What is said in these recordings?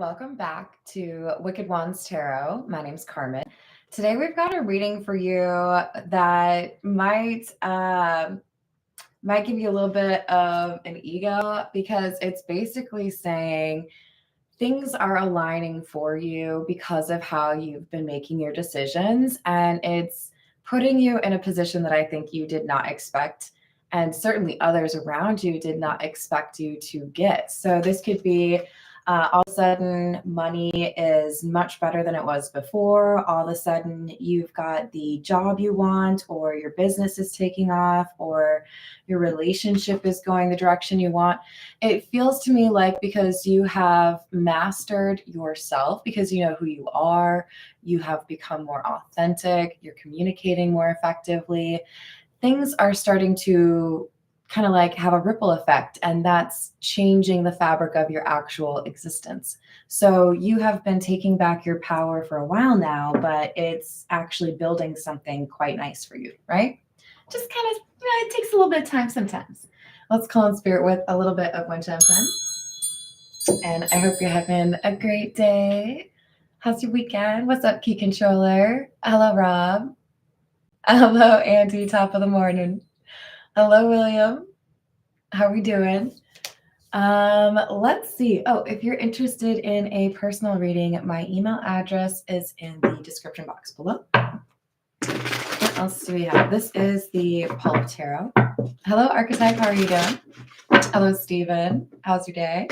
welcome back to Wicked Wands Tarot. My name's Carmen. Today we've got a reading for you that might give you a little bit of an ego, because it's basically saying things are aligning for you because of how you've been making your decisions, and it's putting you in a position that I think you did not expect, and certainly others around you did not expect you to get. So this could be all of a sudden money is much better than it was before. All of a sudden you've got the job you want, or your business is taking off, or your relationship is going the direction you want. It feels to me like because you have mastered yourself, because you know who you are, you have become more authentic, you're communicating more effectively, things are starting to kind of like have a ripple effect, and that's changing the fabric of your actual existence. So you have been taking back your power for a while now, but it's actually building something quite nice for you, right? Just kind of, it takes a little bit of time sometimes. Let's call in spirit with a little bit of one chime time. And I hope you're having a great day. How's your weekend? What's up, Key Controller? Hello, Rob. Hello, Andy, top of the morning. Hello, William. How are we doing? Let's see. Oh, if you're interested in a personal reading, my email address is in the description box below. What else do we have? This is the Pulp Tarot. Hello, Archetype. How are you doing? Hello, Stephen. How's your day?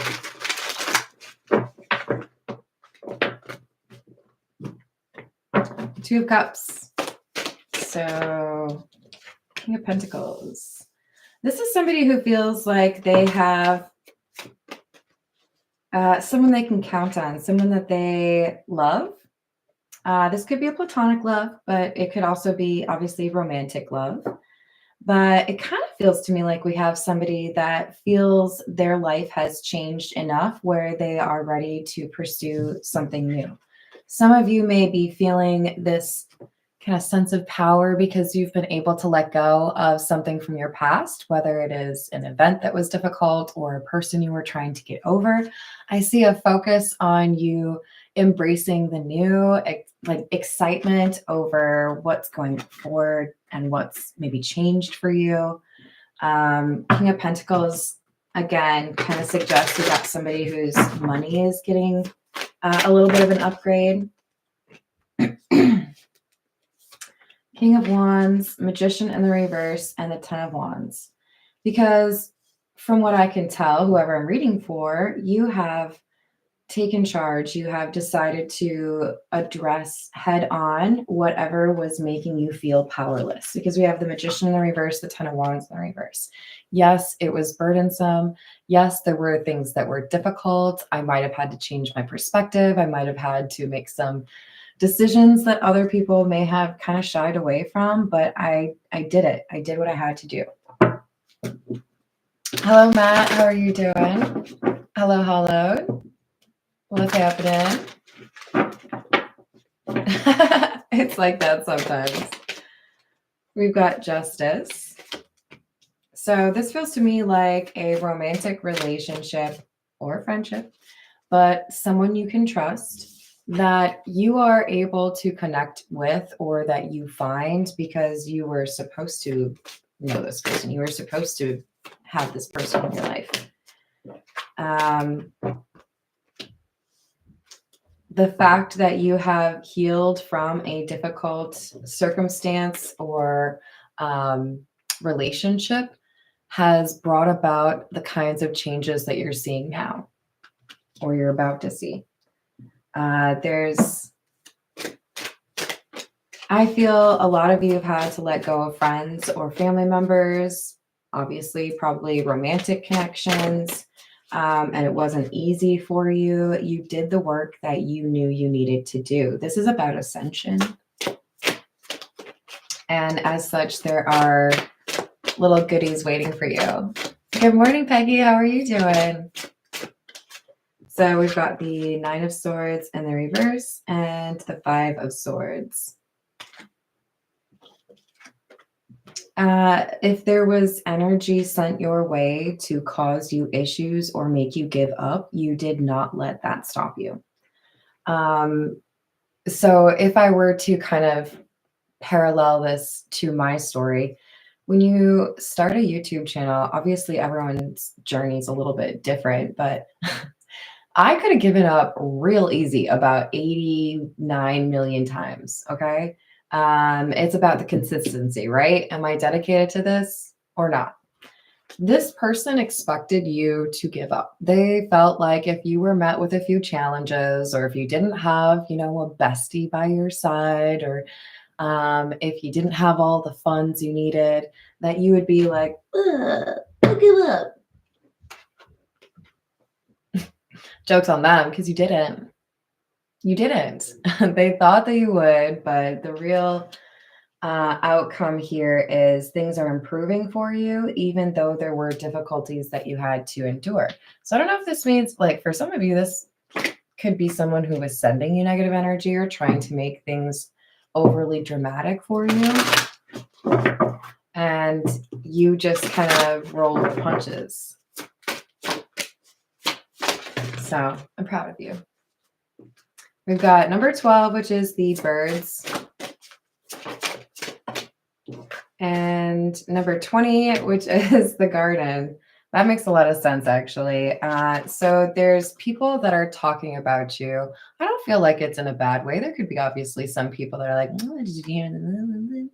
Two of Cups. So, King of Pentacles. This is somebody who feels like they have someone they can count on, someone that they love. This could be a platonic love, but it could also be obviously romantic love. But it kind of feels to me like we have somebody that feels their life has changed enough where they are ready to pursue something new. Some of you may be feeling this kind of sense of power because you've been able to let go of something from your past, whether it is an event that was difficult or a person you were trying to get over. I see a focus on you embracing the new, like excitement over what's going forward and what's maybe changed for you. King of Pentacles, again, kind of suggests you got somebody whose money is getting a little bit of an upgrade. King of Wands, Magician in the reverse, and the Ten of Wands. Because from what I can tell, whoever I'm reading for, you have taken charge. You have decided to address head on whatever was making you feel powerless. Because we have the Magician in the reverse, the Ten of Wands in the reverse. Yes, it was burdensome. Yes, there were things that were difficult. I might have had to change my perspective. I might have had to make some decisions that other people may have kind of shied away from, but I did it. I did what I had to do. Hello, Matt. How are you doing? Hello, hello. What's happening? It's like that sometimes. We've got Justice. So this feels to me like a romantic relationship or friendship, but someone you can trust, that you are able to connect with, or that you find because you were supposed to know this person. You were supposed to have this person in your life. The fact that you have healed from a difficult circumstance or relationship has brought about the kinds of changes that you're seeing now, or you're about to see. I feel a lot of you have had to let go of friends or family members, obviously, probably romantic connections, and it wasn't easy for you. You did the work that you knew you needed to do. This is about ascension. And as such, there are little goodies waiting for you. Good morning, Peggy. How are you doing? So we've got the Nine of Swords in the reverse and the Five of Swords. If there was energy sent your way to cause you issues or make you give up, you did not let that stop you. Um, so if I were to kind of parallel this to my story, when you start a YouTube channel, obviously everyone's journey is a little bit different, but I could have given up real easy about 89 million times. Okay. It's about the consistency, right? Am I dedicated to this or not? This person expected you to give up. They felt like if you were met with a few challenges, or if you didn't have, a bestie by your side, or if you didn't have all the funds you needed, that you would be like, I'll give up. Joke's on them, because you didn't. You didn't. They thought that you would, but the real outcome here is things are improving for you, even though there were difficulties that you had to endure. So I don't know if this means, like, for some of you, this could be someone who was sending you negative energy or trying to make things overly dramatic for you. And you just kind of roll the punches. So I'm proud of you. We've got number 12, which is the birds. And number 20, which is the garden. That makes a lot of sense, actually. So there's people that are talking about you. I don't feel like it's in a bad way. There could be obviously some people that are like, oh, did you hear?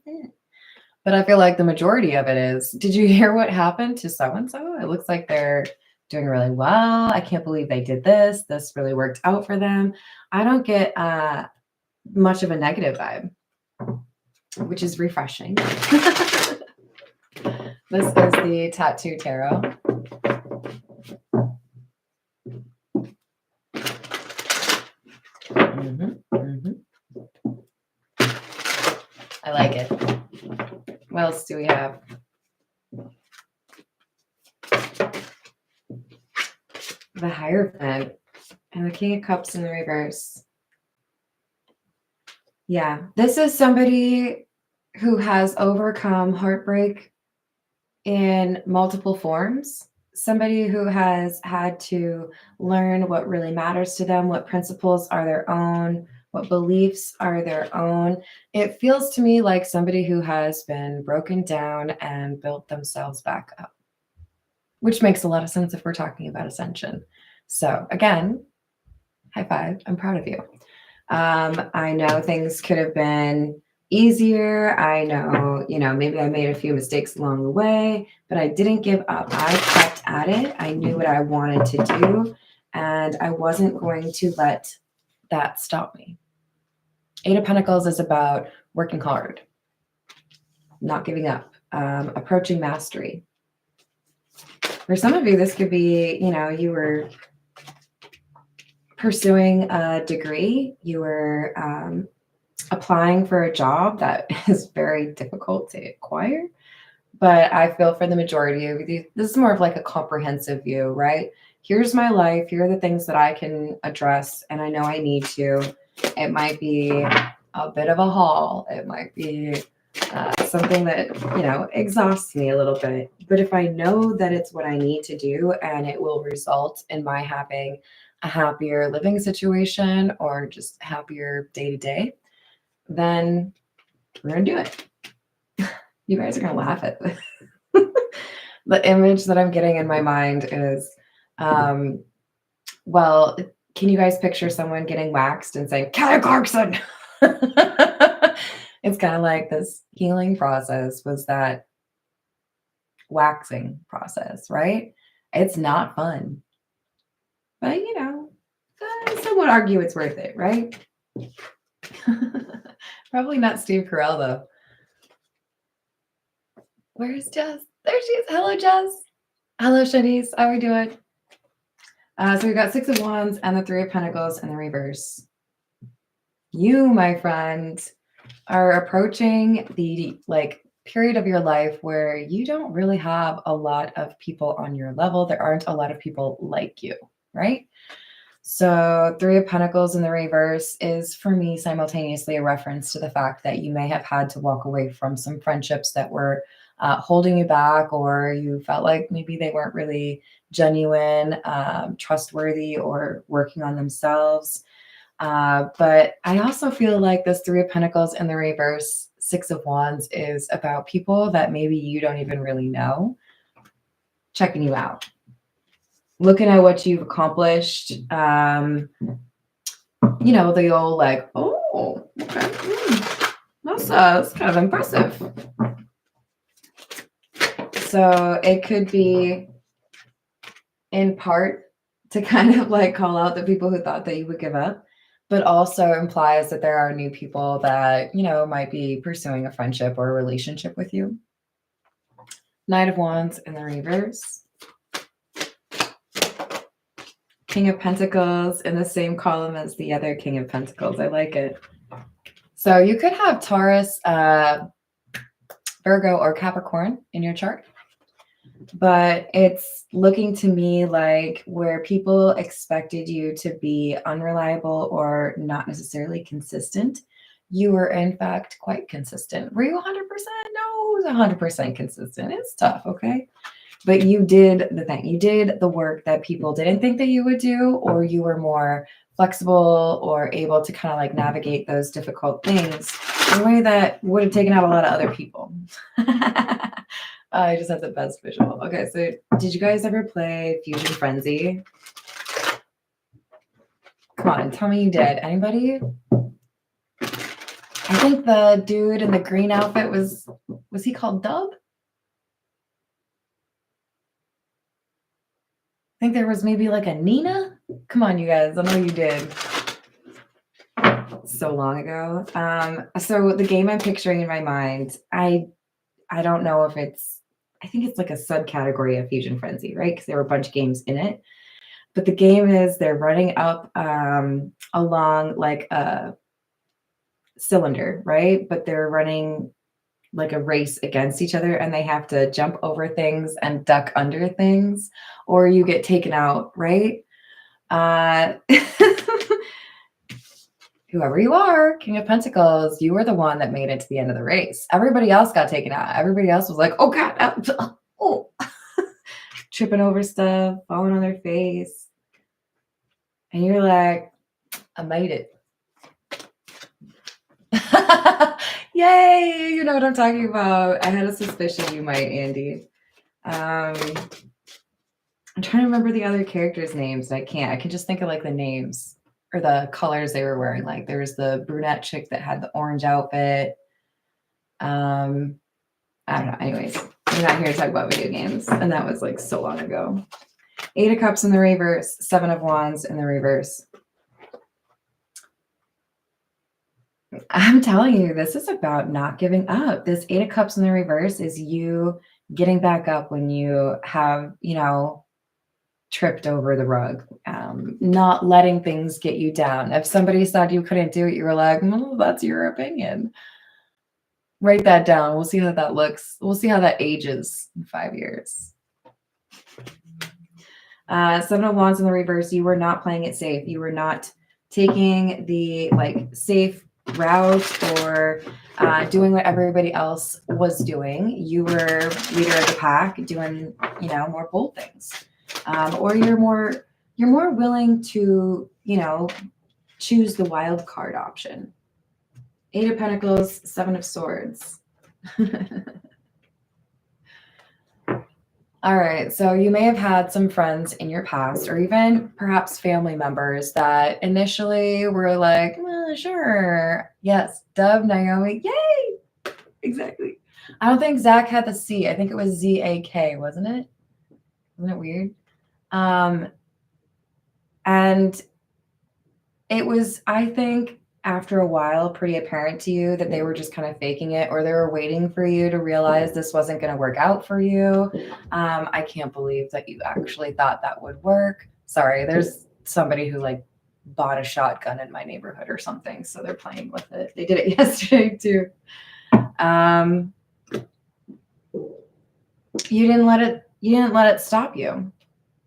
But I feel like the majority of it is, did you hear what happened to so-and-so? It looks like they're doing really well. I can't believe they did this. This really worked out for them. I don't get much of a negative vibe, which is refreshing. This is the Tattoo Tarot. I like it. What else do we have? The Hierophant and the King of Cups in the reverse. Yeah, this is somebody who has overcome heartbreak in multiple forms. Somebody who has had to learn what really matters to them, what principles are their own, what beliefs are their own. It feels to me like somebody who has been broken down and built themselves back up, which makes a lot of sense if we're talking about ascension. So again, high five. I'm proud of you. I know things could have been easier. I know, maybe I made a few mistakes along the way, but I didn't give up. I kept at it. I knew what I wanted to do, and I wasn't going to let that stop me. Eight of Pentacles is about working hard, not giving up, approaching mastery. For some of you, this could be, you were pursuing a degree, you were applying for a job that is very difficult to acquire. But I feel for the majority of you, this is more of like a comprehensive view, right? Here's my life. Here are the things that I can address, and I know I need to. It might be a bit of a haul. It might be something that, exhausts me a little bit. But if I know that it's what I need to do and it will result in my having a happier living situation or just happier day to day, then we're going to do it. You guys are going to laugh at this. The image that I'm getting in my mind is, well, can you guys picture someone getting waxed and saying, Kelly Clarkson? It's kind of like this healing process was that waxing process, right? It's not fun. But, some would argue it's worth it, right? Probably not Steve Carell, though. Where's Jess? There she is. Hello, Jess. Hello, Shanice. How are we doing? So we've got Six of Wands and the Three of Pentacles in the reverse. You, my friend, are approaching the period of your life where you don't really have a lot of people on your level. There aren't a lot of people like you, right? So Three of Pentacles in the reverse is for me simultaneously a reference to the fact that you may have had to walk away from some friendships that were holding you back, or you felt like maybe they weren't really genuine, trustworthy, or working on themselves. But I also feel like this Three of Pentacles in the reverse, Six of Wands, is about people that maybe you don't even really know checking you out, looking at what you've accomplished. You know, the old like, oh, okay, that's kind of impressive. So it could be in part to kind of like call out the people who thought that you would give up, but also implies that there are new people that, you know, might be pursuing a friendship or a relationship with you. Knight of Wands in the reverse. King of Pentacles in the same column as the other King of Pentacles. I like it. So you could have Taurus, Virgo, or Capricorn in your chart. But it's looking to me like where people expected you to be unreliable or not necessarily consistent, you were in fact quite consistent. Were you 100%? No, it was 100% consistent. It's tough, okay? But you did the thing. You did the work that people didn't think that you would do, or you were more flexible or able to kind of like navigate those difficult things in a way that would have taken out a lot of other people. I just have the best visual. Okay, so did you guys ever play Fusion Frenzy? Come on, tell me you did. Anybody? I think the dude in the green outfit was he called Dub? I think there was maybe like a Nina. Come on, you guys. I know you did. So long ago. So the game I'm picturing in my mind, I don't know if it's, I think it's like a subcategory of Fusion Frenzy, right? Because there were a bunch of games in it. But the game is they're running up along like a cylinder, right? But they're running like a race against each other, and they have to jump over things and duck under things, or you get taken out, right? Whoever you are, King of Pentacles, you were the one that made it to the end of the race. Everybody else got taken out. Everybody else was like, oh God, oh. Tripping over stuff, falling on their face. And you're like, I made it. Yay! You know what I'm talking about. I had a suspicion you might, Andy. I'm trying to remember the other characters' names. I can't. I can just think of like the names or the colors they were wearing. Like there was the brunette chick that had the orange outfit. I don't know. Anyways, we're not here to talk about video games. And that was like so long ago. 8 of Cups in the reverse, 7 of Wands in the reverse. I'm telling you, this is about not giving up. This 8 of Cups in the reverse is you getting back up when you have, you know, tripped over the rug, not letting things get you down. If somebody said you couldn't do it, you were like, well, that's your opinion. Write that down. We'll see how that looks. We'll see how that ages in 5 years. 7 of Wands in the reverse, you were not playing it safe. You were not taking the like safe route or doing what everybody else was doing. You were leader of the pack, doing, you know, more bold things. Or you're more willing to, you know, choose the wild card option. 8 of Pentacles, 7 of Swords. All right, so you may have had some friends in your past, or even perhaps family members that initially were like, sure, yes, Dub, Naomi, yay, exactly. I don't think Zach had the C. I think it was Z-A-K, wasn't it? Wasn't it weird? And it was, I think, after a while, pretty apparent to you that they were just kind of faking it, or they were waiting for you to realize this wasn't going to work out for you. I can't believe that you actually thought that would work. Sorry, there's somebody who like bought a shotgun in my neighborhood or something, so they're playing with it. They did it yesterday too. You didn't let it stop you.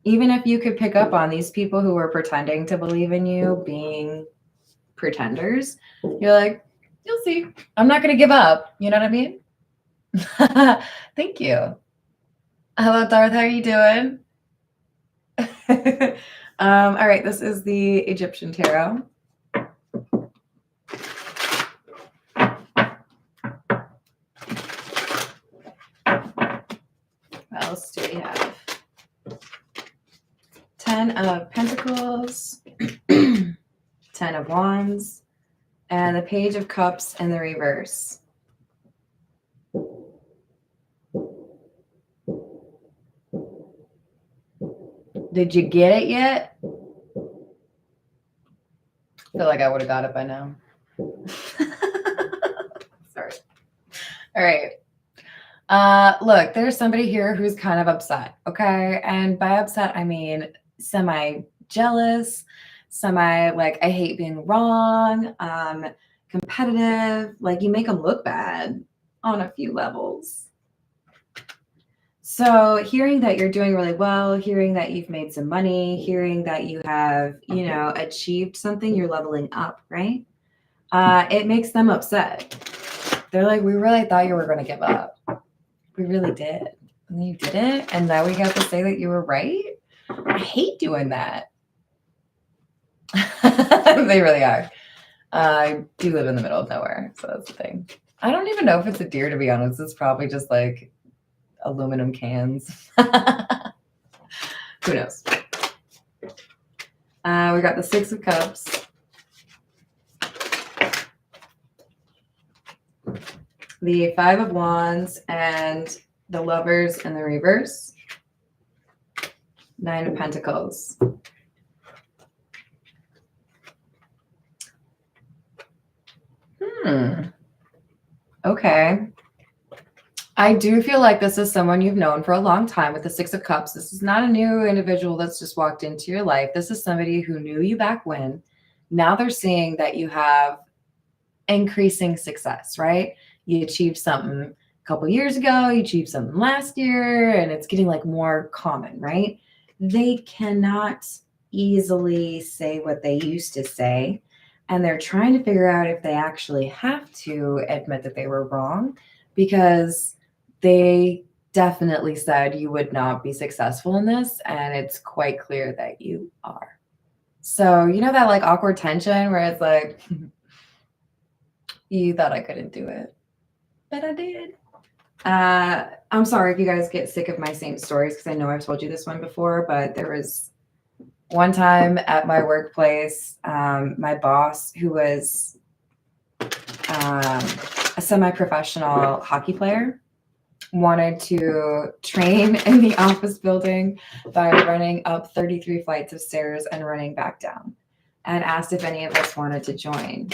Even if you could pick up on these people who were pretending to believe in you being pretenders, you're like, you'll see. I'm not going to give up. You know what I mean? Thank you. Hello, Darth. How are you doing? All right. This is the Egyptian tarot. What else do we have? 10 of Pentacles, 10 of Wands, and the Page of Cups in the reverse. Did you get it yet? I feel like I would have got it by now. Sorry. All right. Look, there's somebody here who's kind of upset, okay? And by upset, I mean semi-jealous, like, I hate being wrong, competitive, like you make them look bad on a few levels. So hearing that you're doing really well, hearing that you've made some money, hearing that you have, achieved something, you're leveling up, right? It makes them upset. They're like, we really thought you were going to give up. We really did. And you didn't. And now we have to say that you were right. I hate doing that. They really are. I do live in the middle of nowhere. So that's the thing. I don't even know if it's a deer, to be honest. It's probably just like aluminum cans. Who knows? We got the Six of Cups. The Five of Wands and the Lovers in the reverse. Nine of Pentacles. Okay. I do feel like this is someone you've known for a long time with the Six of Cups. This is not a new individual that's just walked into your life. This is somebody who knew you back when. Now they're seeing that you have increasing success, right? You achieved something a couple years ago, you achieved something last year, and it's getting like more common, right? They cannot easily say what they used to say, and they're trying to figure out if they actually have to admit that they were wrong, because they definitely said you would not be successful in this, and it's quite clear that you are. So, you know that like awkward tension where it's like, you thought I couldn't do it, but I did. I'm sorry if you guys get sick of my same stories, because I know I've told you this one before, but there was one time at my workplace, my boss, who was a semi-professional hockey player, wanted to train in the office building by running up 33 flights of stairs and running back down, and asked if any of us wanted to join.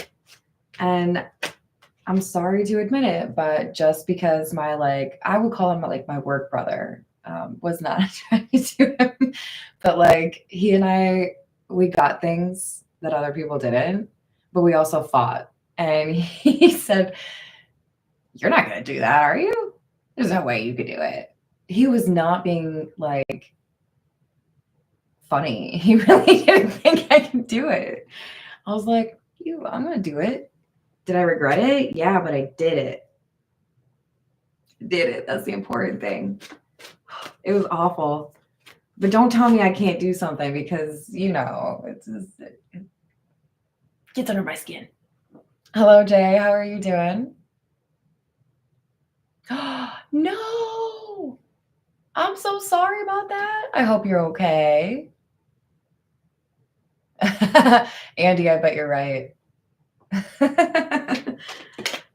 And I'm sorry to admit it, but just because I would call him like my work brother, was not attracted to him, but like he and I, we got things that other people didn't, but we also fought. And he said, "You're not going to do that, are you? There's no way you could do it." He was not being like funny. He really didn't think I could do it. I was like, I'm going to do it. Did I regret it? Yeah, but I did it. Did it. That's the important thing. It was awful. But don't tell me I can't do something, because, it gets under my skin. Hello, Jay. How are you doing? No. I'm so sorry about that. I hope you're okay. Andy, I bet you're right.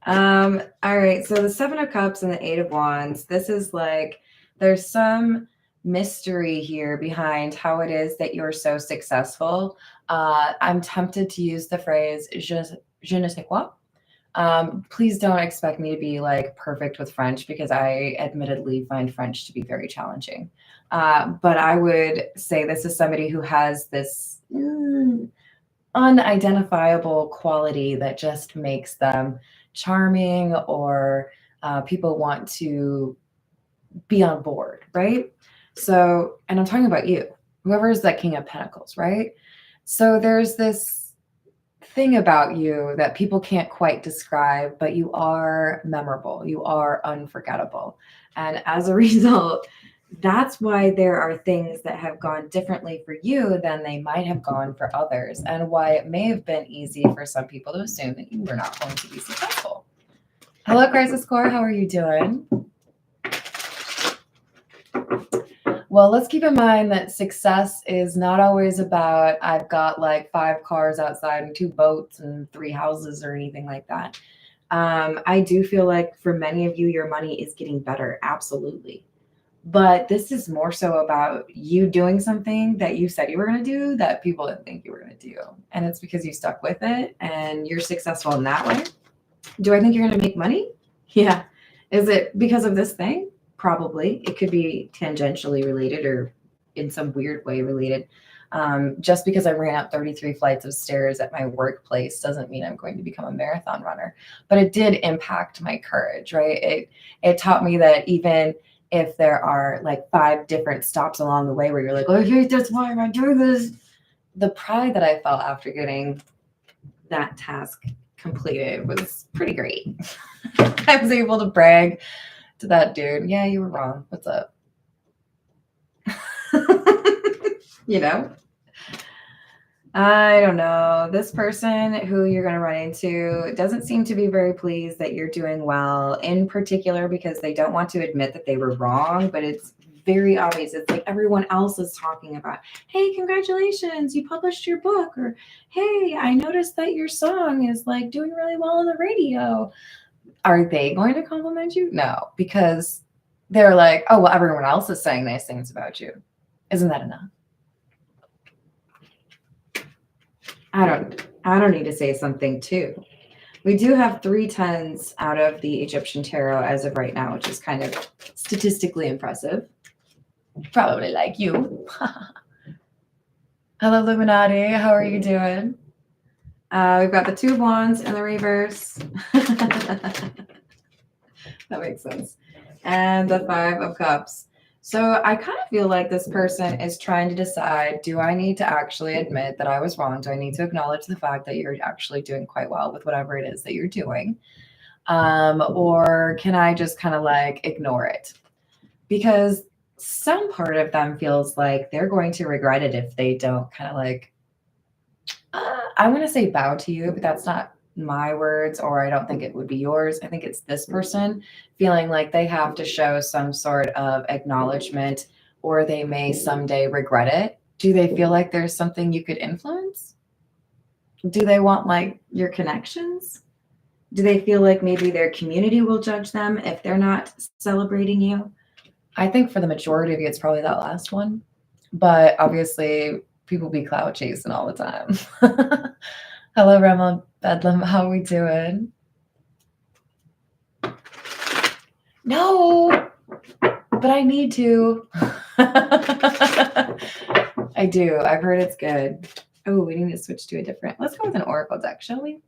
All right, so the Seven of Cups and the Eight of Wands, this is like, there's some mystery here behind how it is that you're so successful. I'm tempted to use the phrase je ne sais quoi. Please don't expect me to be like perfect with French, because I admittedly find French to be very challenging. But I would say this is somebody who has this unidentifiable quality that just makes them charming, or people want to be on board, right? So, and I'm talking about you. whoever is that King of Pentacles, right? So there's this thing about you that people can't quite describe, but you are memorable. You are unforgettable. And as a result, that's why there are things that have gone differently for you than they might have gone for others, and why it may have been easy for some people to assume that you were not going to be successful. Hello, Crisis Core. How are you doing? Well, let's keep in mind that success is not always about I've got like 5 cars outside and 2 boats and 3 houses or anything like that. I do feel like for many of you, your money is getting better. Absolutely. But this is more so about you doing something that you said you were going to do that people didn't think you were going to do. And it's because you stuck with it and you're successful in that way. Do I think you're going to make money? Yeah. Is it because of this thing? Probably. It could be tangentially related or in some weird way related. Just because I ran up 33 flights of stairs at my workplace doesn't mean I'm going to become a marathon runner. But it did impact my courage, right? It taught me that even if there are like 5 different stops along the way where you're like, oh, I hate this, why am I doing this? The pride that I felt after getting that task completed was pretty great. I was able to brag to that dude. Yeah, you were wrong. What's up? You know? I don't know. This person who you're going to run into doesn't seem to be very pleased that you're doing well, in particular because they don't want to admit that they were wrong, but it's very obvious. It's like everyone else is talking about, hey, congratulations, you published your book, or hey, I noticed that your song is like doing really well on the radio. Are they going to compliment you? No, because they're like, oh, well, everyone else is saying nice things about you. Isn't that enough? I don't need to say something too. We do have 3 tens out of the Egyptian tarot as of right now, which is kind of statistically impressive. Probably like you. Hello, Illuminati. How are you doing? We've got the 2 of Wands in the reverse. That makes sense. And the 5 of Cups. So I kind of feel like this person is trying to decide, do I need to actually admit that I was wrong? Do I need to acknowledge the fact that you're actually doing quite well with whatever it is that you're doing? Or can I just kind of like ignore it? Because some part of them feels like they're going to regret it if they don't kind of like, I want to say bow to you, but that's not my words, or I don't think it would be yours. I think it's this person feeling like they have to show some sort of acknowledgement, or they may someday regret it. Do they feel like there's something you could influence? Do they want like your connections? Do they feel like maybe their community will judge them if they're not celebrating you? I think for the majority of you, it's probably that last one. But obviously, people be clout chasing all the time. Hello, Rema Bedlam. How are we doing? No, but I need to. I do. I've heard it's good. Oh, we need to switch to a different. Let's go with an oracle deck, shall we?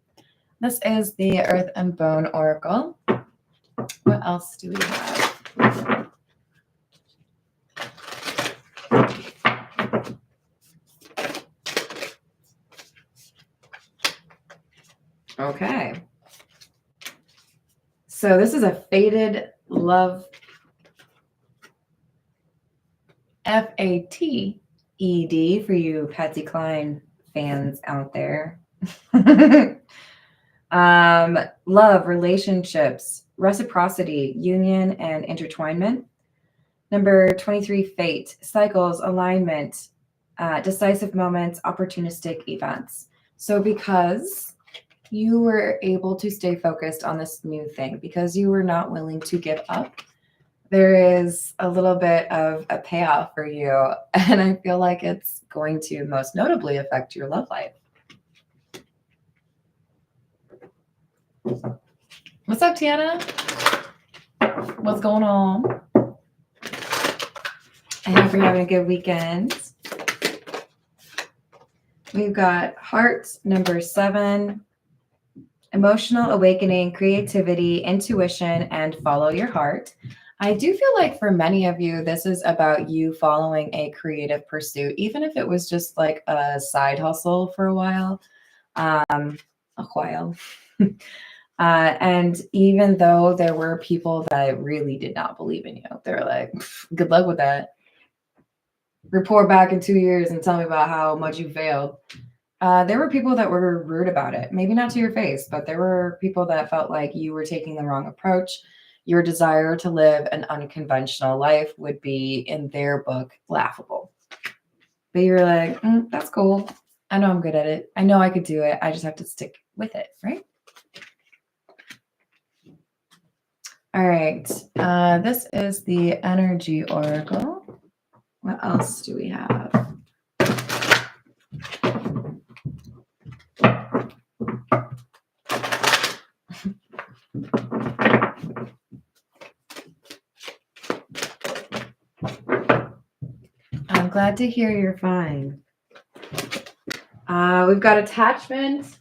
This is the Earth and Bone Oracle. What else do we have? Okay. So this is a fated love. FATED for you Patsy Cline fans out there. Love, relationships, reciprocity, union, and intertwinement. Number 23, fate, cycles, alignment, decisive moments, opportunistic events. So because you were able to stay focused on this new thing, because you were not willing to give up, there is a little bit of a payoff for you. And I feel like it's going to most notably affect your love life. What's up, Tiana? What's going on? I hope you're having a good weekend. We've got hearts, number 7, emotional awakening, creativity, intuition, and follow your heart. I do feel like for many of you, this is about you following a creative pursuit, even if it was just like a side hustle for a while. Um, a while. And even though there were people that really did not believe in you, they were like, good luck with that. Report back in 2 years and tell me about how much you failed. There were people that were rude about it. Maybe not to your face, but there were people that felt like you were taking the wrong approach. Your desire to live an unconventional life would be, in their book, laughable. But you're like, that's cool. I know I'm good at it. I know I could do it. I just have to stick with it, right? All right. This is the energy oracle. What else do we have? I'm glad to hear you're fine. We've got attachment,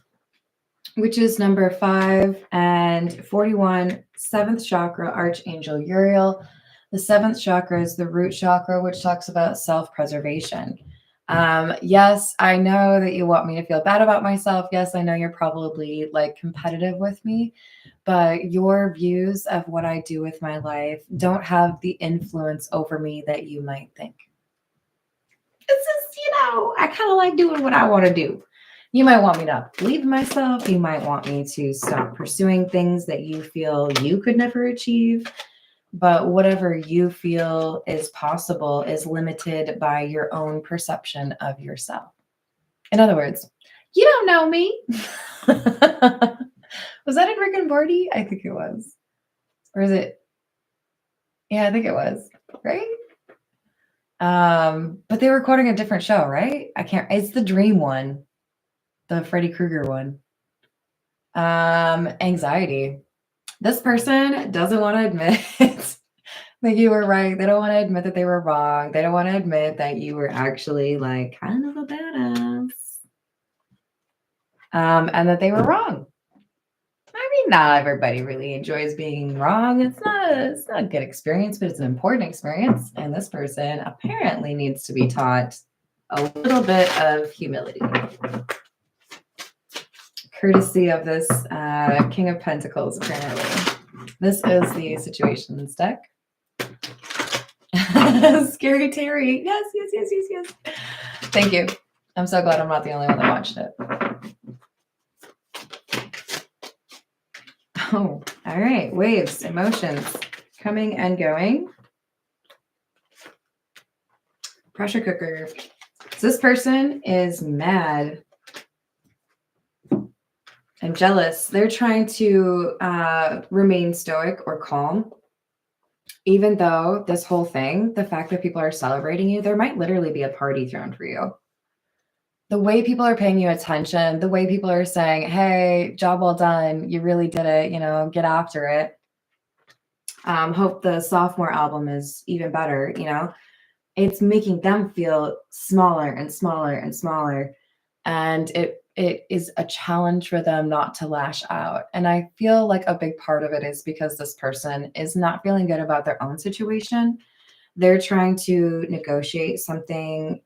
which is number 5, and 41, 7th chakra, Archangel Uriel. The 7th chakra is the root chakra, which talks about self-preservation. Yes, I know that you want me to feel bad about myself. Yes, I know you're probably like competitive with me, but your views of what I do with my life don't have the influence over me that you might think. It's just, I kind of like doing what I want to do. You might want me to believe in myself. You might want me to stop pursuing things that you feel you could never achieve. But whatever you feel is possible is limited by your own perception of yourself. In other words, you don't know me. Was that in Rick and Morty? I think it was. Or is it? Yeah, I think it was. Right? But they were recording a different show, right? It's the dream one. The Freddy Krueger one. Anxiety. This person doesn't want to admit that you were right. They don't want to admit that they were wrong. They don't want to admit that you were actually like kind of a badass. And that they were wrong. I mean, not everybody really enjoys being wrong. It's not a good experience, but it's an important experience. And this person apparently needs to be taught a little bit of humility. Courtesy of this King of Pentacles, apparently. This is the situations deck. Scary Terry. Yes. Thank you. I'm so glad I'm not the only one that watched it. Oh, all right. Waves, emotions, coming and going. Pressure cooker. So this person is mad and jealous. They're trying to remain stoic or calm. Even though this whole thing, the fact that people are celebrating you, there might literally be a party thrown for you. The way people are paying you attention, the way people are saying, hey, job well done, you really did it, get after it. Hope the sophomore album is even better, It's making them feel smaller and smaller and smaller. And it is a challenge for them not to lash out. And I feel like a big part of it is because this person is not feeling good about their own situation. They're trying to negotiate something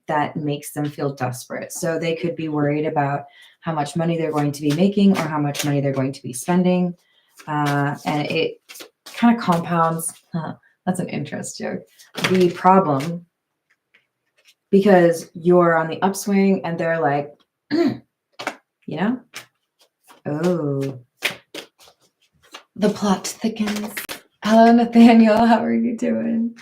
that makes them feel desperate. So they could be worried about how much money they're going to be making or how much money they're going to be spending. And it kind of compounds, that's an interest joke, the problem, because you're on the upswing and they're like, oh, the plot thickens. Hello, Nathaniel. How are you doing?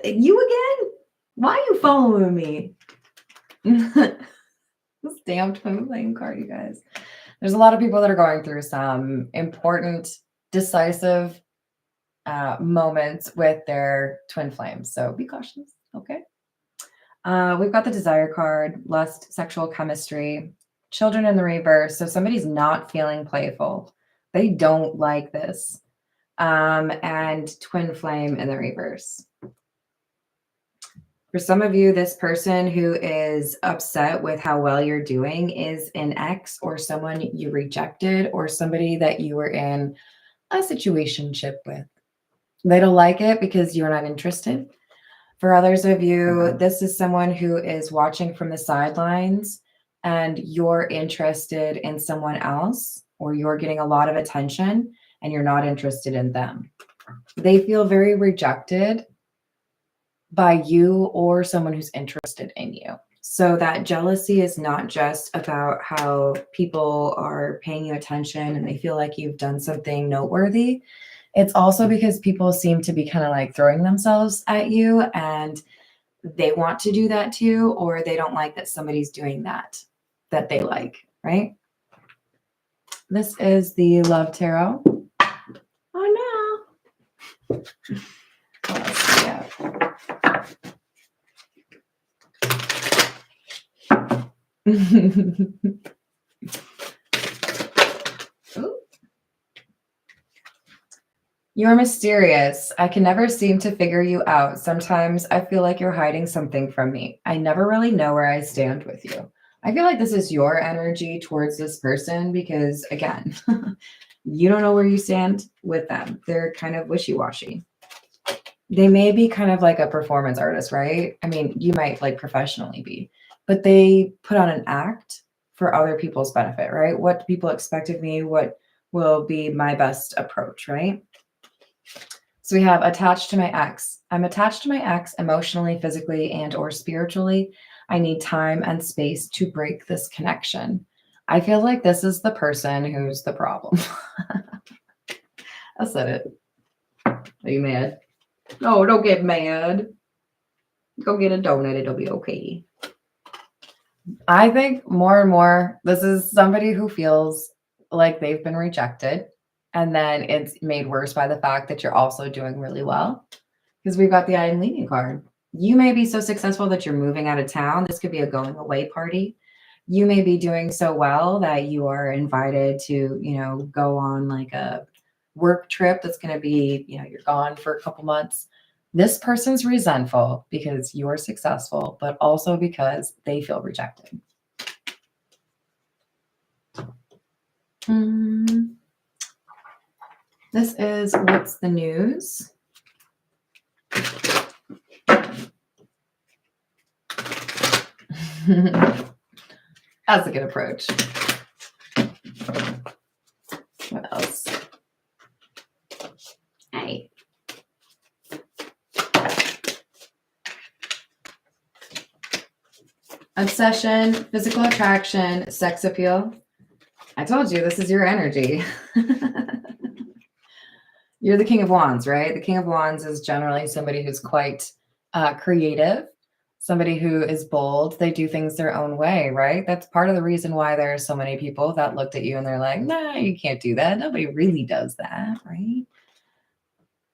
You again? Why are you following me? This damn twin flame card, you guys. There's a lot of people that are going through some important, decisive moments with their twin flames. So be cautious, okay? We've got the desire card, lust, sexual chemistry, children in the reverse. So somebody's not feeling playful. They don't like this. And twin flame in the reverse. For some of you, this person who is upset with how well you're doing is an ex or someone you rejected or somebody that you were in a situationship with. They don't like it because you're not interested. For others of you, this is someone who is watching from the sidelines and you're interested in someone else, or you're getting a lot of attention and you're not interested in them. They feel very rejected by you or someone who's interested in you. So that jealousy is not just about how people are paying you attention and they feel like you've done something noteworthy. It's also because people seem to be kind of like throwing themselves at you and they want to do that too, or they don't like that somebody's doing that they like, right? This is the Love Tarot. Oh no. What else do we have? You're mysterious. I can never seem to figure you out. Sometimes I feel like you're hiding something from me. I never really know where I stand with you. I feel like this is your energy towards this person because, again, you don't know where you stand with them. They're kind of wishy-washy. They may be kind of like a performance artist, right? I mean, you might like professionally be, but they put on an act for other people's benefit, right? What do people expect of me? What will be my best approach, right? So we have attached to my ex. I'm attached to my ex emotionally, physically, and or spiritually. I need time and space to break this connection. I feel like this is the person who's the problem. I said it. Are you mad? No, don't get mad. Go get a donut. It'll be okay. I think more and more, this is somebody who feels like they've been rejected. And then it's made worse by the fact that you're also doing really well. Because we've got the I am leaving card. You may be so successful that you're moving out of town. This could be a going away party. You may be doing so well that you are invited to, go on like a work trip that's going to be, you're gone for a couple months. This person's resentful because you're successful, but also because they feel rejected. This is what's the news. That's a good approach. What else? Hey. Obsession, physical attraction, sex appeal. I told you, this is your energy. You're the King of Wands, right? The King of Wands is generally somebody who's quite creative, somebody who is bold. They do things their own way, right? That's part of the reason why there are so many people that looked at you and they're like, nah, you can't do that. Nobody really does that, right?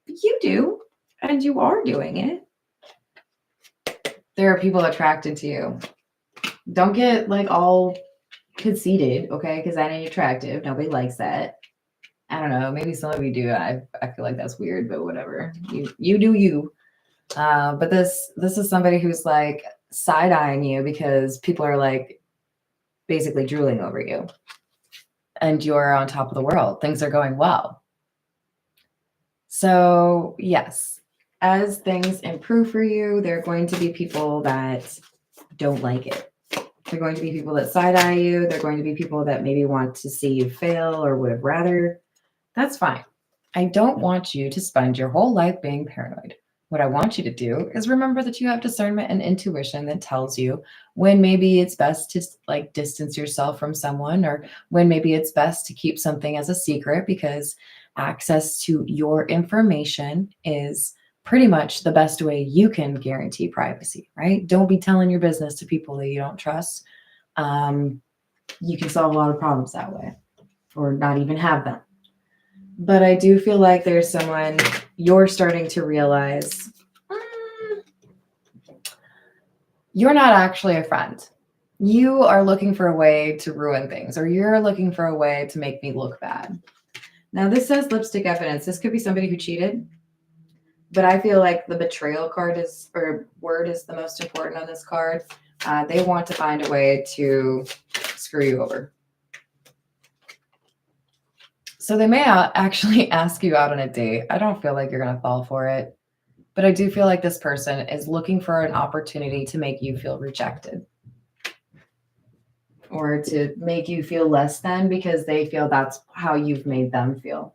But you do, and you are doing it. There are people attracted to you. Don't get like all conceited, okay? Because that ain't attractive. Nobody likes that. I don't know. Maybe some of you do. I feel like that's weird, but whatever. You do you. But this is somebody who's like side-eyeing you because people are like basically drooling over you. And you're on top of the world. Things are going well. So yes, as things improve for you, there are going to be people that don't like it. They're going to be people that side-eye you. They're going to be people that maybe want to see you fail or would have rather. That's fine. I don't want you to spend your whole life being paranoid. What I want you to do is remember that you have discernment and intuition that tells you when maybe it's best to like distance yourself from someone, or when maybe it's best to keep something as a secret, because access to your information is pretty much the best way you can guarantee privacy, right? Don't be telling your business to people that you don't trust. You can solve a lot of problems that way, or not even have them. But I do feel like there's someone you're starting to realize you're not actually a friend. You are looking for a way to ruin things, or you're looking for a way to make me look bad. Now, this says lipstick evidence. This could be somebody who cheated. But I feel like the betrayal card is, or word is the most important on this card. They want to find a way to screw you over. So they may actually ask you out on a date. I don't feel like you're going to fall for it. But I do feel like this person is looking for an opportunity to make you feel rejected. Or to make you feel less than because they feel that's how you've made them feel.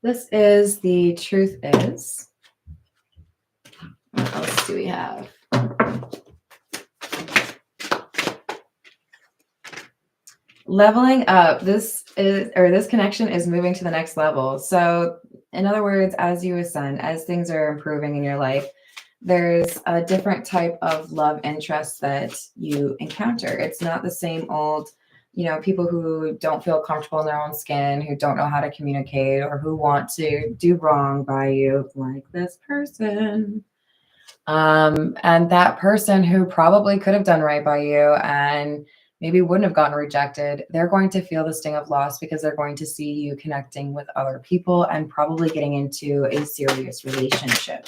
This is the truth is. What else do we have? Leveling up. This connection is moving to the next level. So in other words, as you ascend, as things are improving in your life, there's a different type of love interest that you encounter. It's not the same old, people who don't feel comfortable in their own skin, who don't know how to communicate, or who want to do wrong by you, like this person. And that person who probably could have done right by you and maybe wouldn't have gotten rejected, they're going to feel the sting of loss because they're going to see you connecting with other people and probably getting into a serious relationship.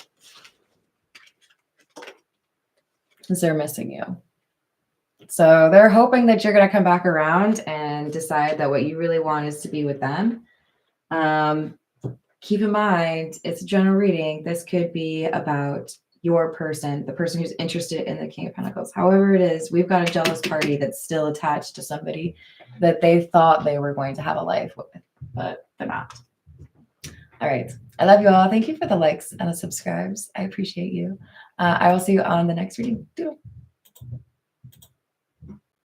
Because they're missing you. So they're hoping that you're going to come back around and decide that what you really want is to be with them. Keep in mind, it's a general reading. This could be about your person, the person who's interested in the King of Pentacles. However it is, we've got a jealous party that's still attached to somebody that they thought they were going to have a life with, but they're not. All right. I love you all. Thank you for the likes and the subscribes. I appreciate you. I will see you on the next reading. Doodle.